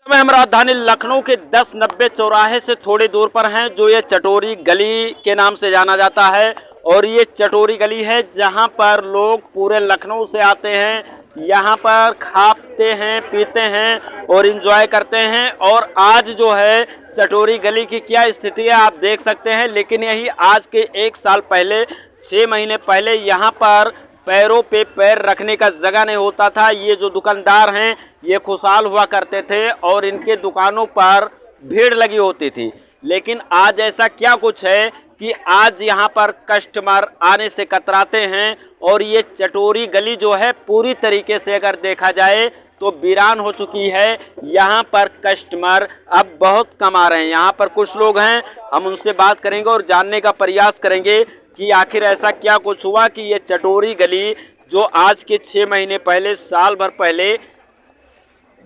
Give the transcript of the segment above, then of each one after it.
में हम राजधानी लखनऊ के 1090 चौराहे से थोड़ी दूर पर हैं, जो ये चटोरी गली के नाम से जाना जाता है। और ये चटोरी गली है जहां पर लोग पूरे लखनऊ से आते हैं, यहां पर खाते हैं, पीते हैं और एंजॉय करते हैं। और आज जो है चटोरी गली की क्या स्थिति है आप देख सकते हैं। लेकिन यही आज के 1 साल पहले, 6 महीने पहले यहाँ पर पैरों पे पैर रखने का जगह नहीं होता था। ये जो दुकानदार हैं ये खुशहाल हुआ करते थे और इनके दुकानों पर भीड़ लगी होती थी। लेकिन आज ऐसा क्या कुछ है कि आज यहाँ पर कस्टमर आने से कतराते हैं। और ये चटोरी गली जो है पूरी तरीके से अगर देखा जाए तो वीरान हो चुकी है। यहाँ पर कस्टमर अब बहुत कम आ रहे हैं। यहाँ पर कुछ लोग हैं, हम उनसे बात करेंगे और जानने का प्रयास करेंगे कि आखिर ऐसा क्या कुछ हुआ कि ये चटोरी गली जो आज के 6 महीने पहले, साल भर पहले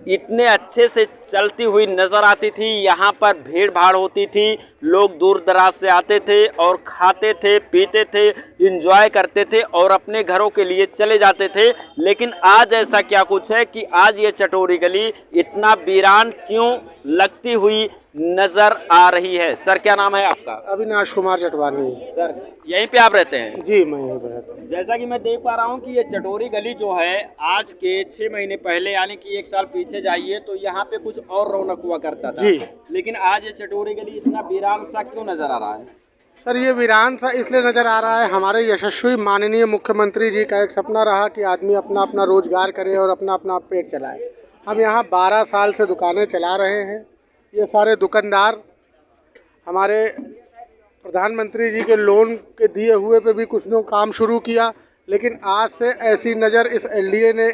इतने अच्छे से चलती हुई नज़र आती थी। यहाँ पर भीड़ भाड़ होती थी, लोग दूर दराज से आते थे और खाते थे, पीते थे, एंजॉय करते थे और अपने घरों के लिए चले जाते थे। लेकिन आज ऐसा क्या कुछ है कि आज ये चटोरी गली इतना वीरान क्यों लगती हुई नज़र आ रही है। सर क्या नाम है आपका? अविनाश कुमार जटवानी। सर यहीं पे आप रहते हैं? जी मैं यहीं पर रहता हूँ। जैसा कि मैं देख पा रहा हूँ कि ये चटोरी गली जो है आज के 6 महीने पहले यानी कि 1 साल पीछे जाइए तो यहाँ पे कुछ और रौनक हुआ करता था। जी। लेकिन आज ये चटोरी गली इतना वीरान सा क्यों नजर आ रहा है? सर ये वीरान सा इसलिए नज़र आ रहा है, हमारे यशस्वी माननीय मुख्यमंत्री जी का एक सपना रहा कि आदमी अपना अपना रोजगार करे और अपना अपना पेट चलाए। हम यहाँ 12 साल से दुकानें चला रहे हैं। ये सारे दुकानदार हमारे प्रधानमंत्री जी के लोन के दिए हुए पे भी कुछ लोग काम शुरू किया। लेकिन आज से ऐसी नज़र इस एलडीए ने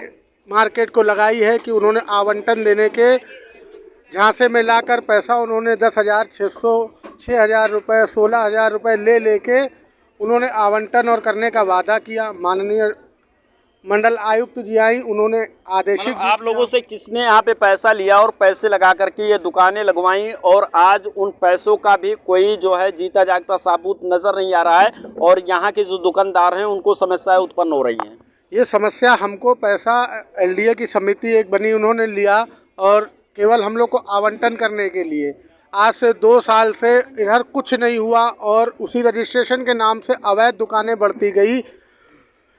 मार्केट को लगाई है कि उन्होंने आवंटन देने के झांसे में लाकर पैसा उन्होंने 10,600, 6,000 रुपये, 16,000 रुपये ले लेके उन्होंने आवंटन और करने का वादा किया। माननीय मंडल आयुक्त जी आई, उन्होंने आदेशित आप लोगों से किसने यहाँ पे पैसा लिया और पैसे लगा करके ये दुकानें लगवाई और आज उन पैसों का भी कोई जो है जीता जागता साबूत नजर नहीं आ रहा है और यहाँ के जो दुकानदार हैं उनको समस्याएं उत्पन्न हो रही हैं। ये समस्या हमको पैसा एलडीए की समिति एक बनी, उन्होंने लिया और केवल हम लोग को आवंटन करने के लिए। आज से 2 साल से इधर कुछ नहीं हुआ और उसी रजिस्ट्रेशन के नाम से अवैध दुकानें बढ़ती गई।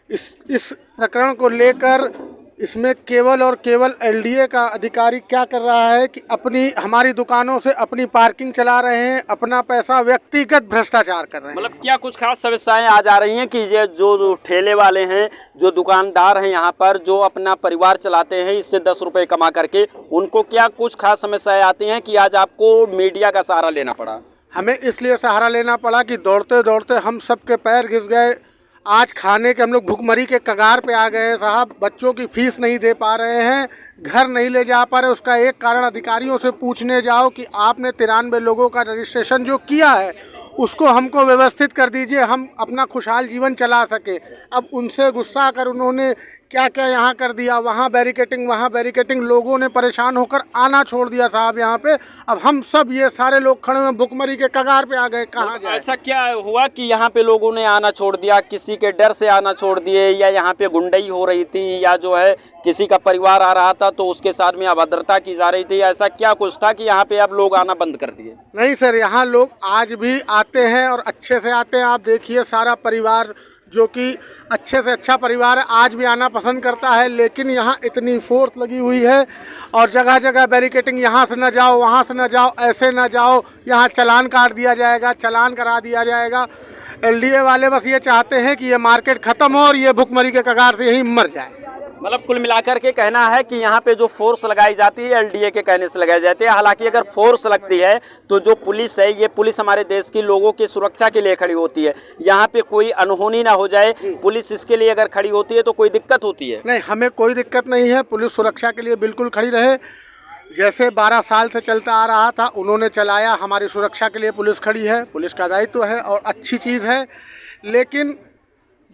इस प्रकरण को लेकर इसमें केवल और केवल एलडीए का अधिकारी क्या कर रहा है कि हमारी दुकानों से अपनी पार्किंग चला रहे हैं, अपना पैसा व्यक्तिगत भ्रष्टाचार कर रहे हैं। मतलब क्या कुछ खास समस्याएं आज आ रही हैं कि ये जो ठेले वाले हैं, जो दुकानदार हैं यहाँ पर, जो अपना परिवार चलाते हैं इससे 10 रुपये कमा करके, उनको क्या कुछ खास समस्याएं आती हैं कि आज आपको मीडिया का सहारा लेना पड़ा? हमें इसलिए सहारा लेना पड़ा कि दौड़ते दौड़ते हम सबके पैर घिस गए। आज खाने के हम लोग भुखमरी के कगार पे आ गए हैं साहब। बच्चों की फीस नहीं दे पा रहे हैं, घर नहीं ले जा पा रहे। उसका एक कारण अधिकारियों से पूछने जाओ कि आपने 93 लोगों का रजिस्ट्रेशन जो किया है उसको हमको व्यवस्थित कर दीजिए, हम अपना खुशहाल जीवन चला सके। अब उनसे गुस्सा कर उन्होंने क्या क्या यहाँ कर दिया, वहाँ बैरिकेटिंग, वहाँ बैरिकेटिंग। लोगों ने परेशान होकर आना छोड़ दिया साहब यहाँ पे। अब हम सब ये सारे लोग खड़े हुए भुखमरी के कगार पे आ गए, कहाँ जाए। ऐसा क्या हुआ कि यहाँ पे लोगों ने आना छोड़ दिया? किसी के डर से आना छोड़ दिए या यहाँ पे गुंडई हो रही थी या जो है किसी का परिवार आ रहा था तो उसके साथ में अभद्रता की जा रही थी? ऐसा क्या कुछ था कि यहाँ पे अब लोग आना बंद कर दिए? नहीं सर, यहाँ लोग आज भी आते हैं और अच्छे से आते हैं। आप देखिए सारा परिवार जो कि अच्छे से अच्छा परिवार है आज भी आना पसंद करता है। लेकिन यहाँ इतनी फोर्स लगी हुई है और जगह जगह बैरिकेटिंग, यहाँ से न जाओ, वहाँ से न जाओ, ऐसे न जाओ, यहाँ चालान काट दिया जाएगा, चालान करा दिया जाएगा। एलडीए वाले बस ये चाहते हैं कि ये मार्केट ख़त्म हो और ये भुखमरी के कगार से यहीं मर जाए। मतलब कुल मिलाकर के कहना है कि यहाँ पे जो फोर्स लगाई जाती है एलडीए के कहने से लगाई जाती है। हालांकि अगर फोर्स लगती है तो जो पुलिस है, ये पुलिस हमारे देश की लोगों की सुरक्षा के लिए खड़ी होती है। यहाँ पे कोई अनहोनी ना हो जाए, पुलिस इसके लिए अगर खड़ी होती है तो कोई दिक्कत होती है? नहीं, हमें कोई दिक्कत नहीं है। पुलिस सुरक्षा के लिए बिल्कुल खड़ी रहे। जैसे 12 साल से चलता आ रहा था उन्होंने चलाया, हमारी सुरक्षा के लिए पुलिस खड़ी है। पुलिस का दायित्व है और अच्छी चीज़ है। लेकिन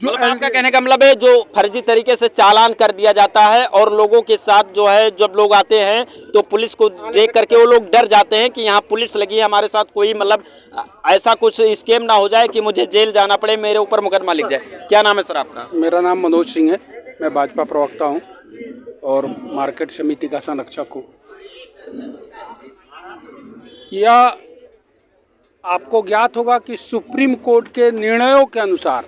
जो आपका कहने का मतलब है जो फर्जी तरीके से चालान कर दिया जाता है और लोगों के साथ जो है जब लोग आते हैं तो पुलिस को देख करके वो लोग डर जाते हैं कि यहाँ पुलिस लगी है, हमारे साथ कोई मतलब ऐसा कुछ स्कैम ना हो जाए कि मुझे जेल जाना पड़े, मेरे ऊपर मुकदमा लिख जाए। क्या नाम है सर आपका? मेरा नाम मनोज सिंह है, मैं भाजपा प्रवक्ता हूँ और मार्केट समिति का संरक्षक हूँ। यह आपको ज्ञात होगा कि सुप्रीम कोर्ट के निर्णयों के अनुसार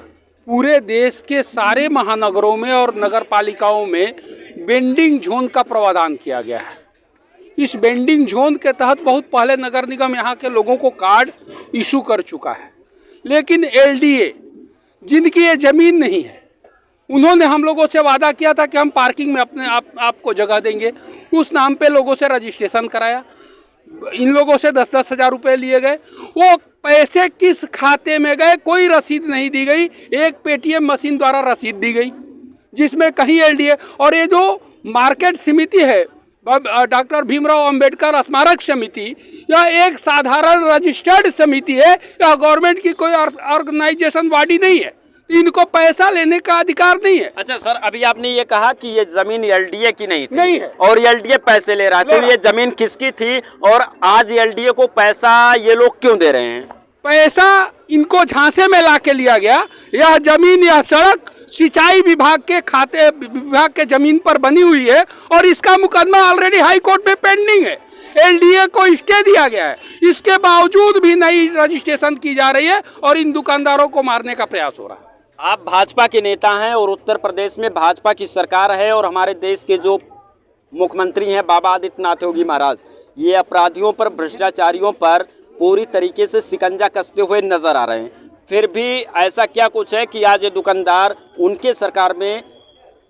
पूरे देश के सारे महानगरों में और नगर पालिकाओं में वेंडिंग जोन का प्रावधान किया गया है। इस वेंडिंग जोन के तहत बहुत पहले नगर निगम यहाँ के लोगों को कार्ड इशू कर चुका है, लेकिन एलडीए जिनकी ये ज़मीन नहीं है, उन्होंने हम लोगों से वादा किया था कि हम पार्किंग में अपने आपको जगह देंगे। उस नाम पे लोगों से रजिस्ट्रेशन कराया, इन लोगों से 10-10 हज़ार रुपये लिए गए। वो पैसे किस खाते में गए कोई रसीद नहीं दी गई। एक पेटीएम मशीन द्वारा रसीद दी गई जिसमें कहीं एलडीए, और ये जो मार्केट समिति है डॉक्टर भीमराव अंबेडकर स्मारक समिति, यह एक साधारण रजिस्टर्ड समिति है, यह गवर्नमेंट की कोई ऑर्गेनाइजेशन बॉडी नहीं है, इनको पैसा लेने का अधिकार नहीं है। अच्छा सर, अभी आपने ये कहा कि ये जमीन एलडीए की नहीं थी, नहीं है, और एलडीए पैसे ले रहा है, तो ये जमीन किसकी थी और आज एलडीए को पैसा ये लोग क्यों दे रहे हैं? पैसा इनको झांसे में ला के लिया गया। यह जमीन, यह सड़क सिंचाई विभाग के जमीन पर बनी हुई है और इसका मुकदमा ऑलरेडी हाई कोर्ट में पेंडिंग है। एलडीए को स्टे दिया गया है, इसके बावजूद भी नई रजिस्ट्रेशन की जा रही है और इन दुकानदारों को मारने का प्रयास हो रहा है। आप भाजपा के नेता हैं और उत्तर प्रदेश में भाजपा की सरकार है और हमारे देश के जो मुख्यमंत्री हैं बाबा आदित्यनाथ योगी महाराज, ये अपराधियों पर, भ्रष्टाचारियों पर पूरी तरीके से शिकंजा कसते हुए नजर आ रहे हैं। फिर भी ऐसा क्या कुछ है कि आज ये दुकानदार उनके सरकार में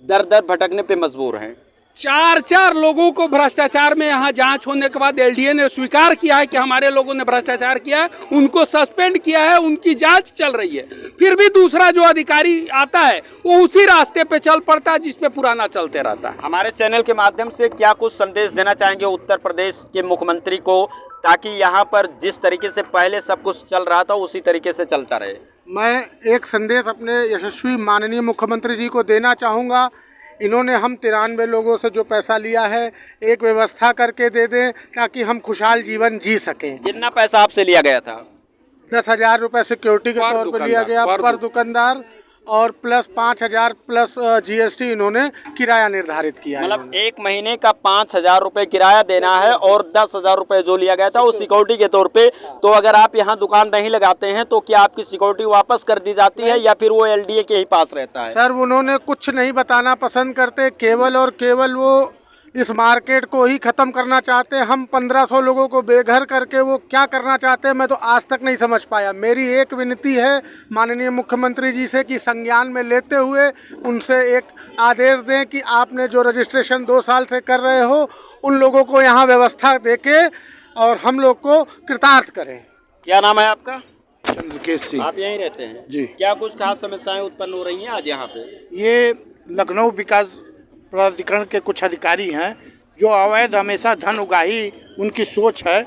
दर दर भटकने पे मजबूर हैं? 4 लोगों को भ्रष्टाचार में यहाँ जांच होने के बाद एलडीए ने स्वीकार किया है कि हमारे लोगों ने भ्रष्टाचार किया है, उनको सस्पेंड किया है, उनकी जांच चल रही है। फिर भी दूसरा जो अधिकारी आता है वो उसी रास्ते पे चल पड़ता है जिस पे पुराना चलते रहता है। हमारे चैनल के माध्यम से क्या कुछ संदेश देना चाहेंगे उत्तर प्रदेश के मुख्यमंत्री को, ताकि यहाँ पर जिस तरीके से पहले सब कुछ चल रहा था उसी तरीके से चलता रहे? मैं एक संदेश अपने यशस्वी माननीय मुख्यमंत्री जी को देना चाहूँगा। इन्होंने हम 93 लोगों से जो पैसा लिया है, एक व्यवस्था करके दे दें ताकि हम खुशहाल जीवन जी सकें। कितना पैसा आपसे लिया गया था? 10,000 रुपये सिक्योरिटी के तौर पर लिया गया पर दुकानदार, और प्लस 5,000 प्लस जीएसटी इन्होंने किराया निर्धारित किया है। मतलब एक महीने का 5,000 रुपये किराया देना है और 10,000 रुपये जो लिया गया था वो सिक्योरिटी के तौर पे। तो अगर आप यहाँ दुकान नहीं लगाते हैं तो क्या आपकी सिक्योरिटी वापस कर दी जाती है या फिर वो एलडीए के ही पास रहता है? सर, उन्होंने कुछ नहीं बताना पसंद करते, केवल और केवल वो इस मार्केट को ही ख़त्म करना चाहते हैं। हम 1500 लोगों को बेघर करके वो क्या करना चाहते हैं मैं तो आज तक नहीं समझ पाया। मेरी एक विनती है माननीय मुख्यमंत्री जी से कि संज्ञान में लेते हुए उनसे एक आदेश दें कि आपने जो रजिस्ट्रेशन 2 साल से कर रहे हो उन लोगों को यहाँ व्यवस्था देके और हम लोग को कृतार्थ करें। क्या नाम है आपका? चंद्रकेश सिंह। आप यहीं रहते हैं जी। क्या कुछ खास समस्याएं उत्पन्न हो रही हैं आज यहाँ पे? ये लखनऊ विकास प्राधिकरण के कुछ अधिकारी हैं जो अवैध हमेशा धन उगाही उनकी सोच है,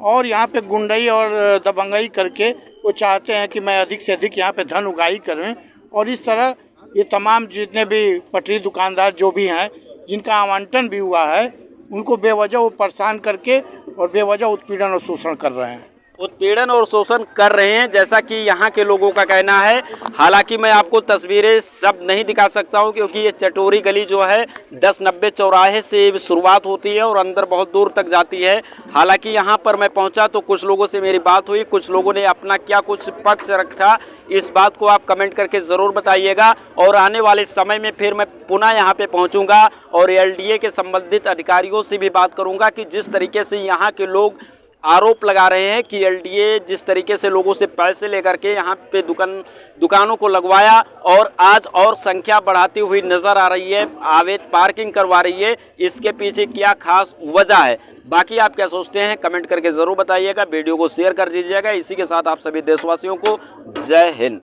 और यहाँ पे गुंडई और दबंगई करके वो चाहते हैं कि मैं अधिक से अधिक यहाँ पे धन उगाही करें। और इस तरह ये तमाम जितने भी पटरी दुकानदार जो भी हैं जिनका आवंटन भी हुआ है उनको बेवजह वो परेशान करके और बेवजह उत्पीड़न और शोषण कर रहे हैं। उत्पीड़न और शोषण कर रहे हैं जैसा कि यहाँ के लोगों का कहना है। हालांकि मैं आपको तस्वीरें सब नहीं दिखा सकता हूँ क्योंकि ये चटोरी गली जो है 1090 चौराहे से शुरुआत होती है और अंदर बहुत दूर तक जाती है। हालांकि यहाँ पर मैं पहुँचा तो कुछ लोगों से मेरी बात हुई, कुछ लोगों ने अपना क्या कुछ पक्ष रखा, इस बात को आप कमेंट करके ज़रूर बताइएगा। और आने वाले समय में फिर मैं पुनः यहाँ पे पहुँचूँगा और एलडीए के संबंधित अधिकारियों से भी बात करूँगा कि जिस तरीके से यहाँ के लोग आरोप लगा रहे हैं कि एलडीए जिस तरीके से लोगों से पैसे लेकर के यहाँ पे दुकानों को लगवाया और आज और संख्या बढ़ाती हुई नज़र आ रही है, अवैध पार्किंग करवा रही है, इसके पीछे क्या खास वजह है? बाकी आप क्या सोचते हैं कमेंट करके ज़रूर बताइएगा। वीडियो को शेयर कर दीजिएगा। इसी के साथ आप सभी देशवासियों को जय हिंद।